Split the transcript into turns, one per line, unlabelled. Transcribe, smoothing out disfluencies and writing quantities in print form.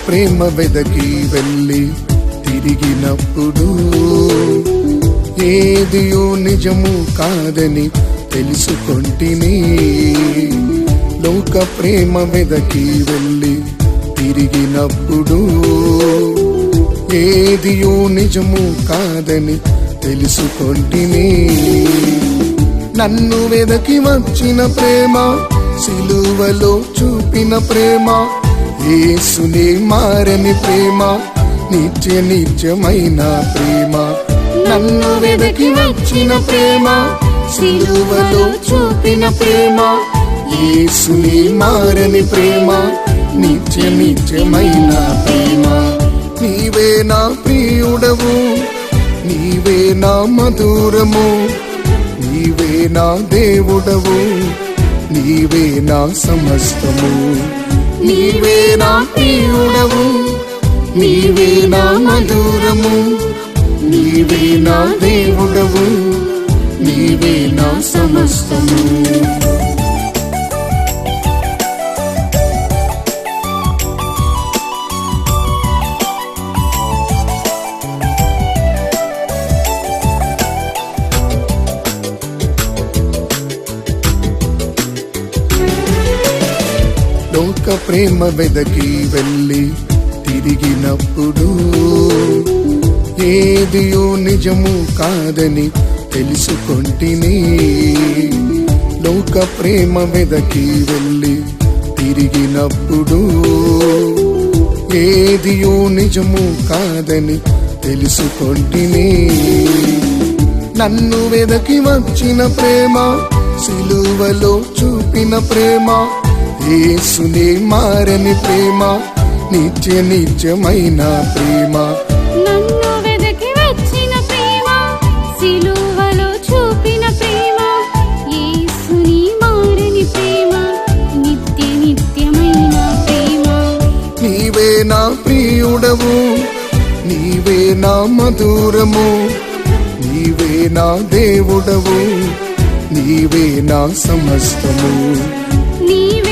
ప్రేమ వెదకి వెళ్ళి తిరిగినప్పుడు ఏదియో నిజము కాదని తెలుసుకొంటిని. లోక ప్రేమ వెదకి వెళ్ళి తిరిగినప్పుడు ఏదియో నిజము కాదని తెలుసుకొంటిని. నన్ను వెదకి వచ్చిన ప్రేమ, సిలువలో చూపిన ప్రేమ, యేసునే మారని ప్రేమ, నిత్య నిత్యమైన ప్రేమ. నన్ను వెదకి వచ్చిన ప్రేమ, సిలువలో చూపిన ప్రేమ, యేసునే మారని ప్రేమ, నిత్య నిత్యమైన ప్రేమ. నీవే నా ప్రియుడవు, నీవే నా మధురము, నీవే నా దేవుడవు, నీవే నా సమస్తము. నీవే నా ప్రియుడవు, నీవే నా మధురము, నీవే నా దేవుడవు, నీవే నా సమస్తము. లోక ప్రేమ వెదకి వెళ్ళి తిరిగినప్పుడు ఏదియో నిజము కాదని తెలుసుకొంటిని. లోక ప్రేమ వెదకి వెళ్ళి తిరిగినప్పుడు ఏదియో నిజము కాదని తెలుసుకొంటిని. నన్ను వెదకి వచ్చిన ప్రేమ, సిలువలో చూపిన ప్రేమ, యేసునే మారని ప్రేమ, నిత్య నిత్యమైన ప్రేమ.
నన్ను వెదకి వచ్చిన ప్రేమ, సిలువలో చూపిన ప్రేమ, యేసుని మారని ప్రేమ, నిత్య నిత్యమైన ప్రేమ.
నీవే నా ప్రియుడవు, నీవే నా మధురము, నీవే నా దేవుడవు, నీవే నా సమస్తము.
నీవే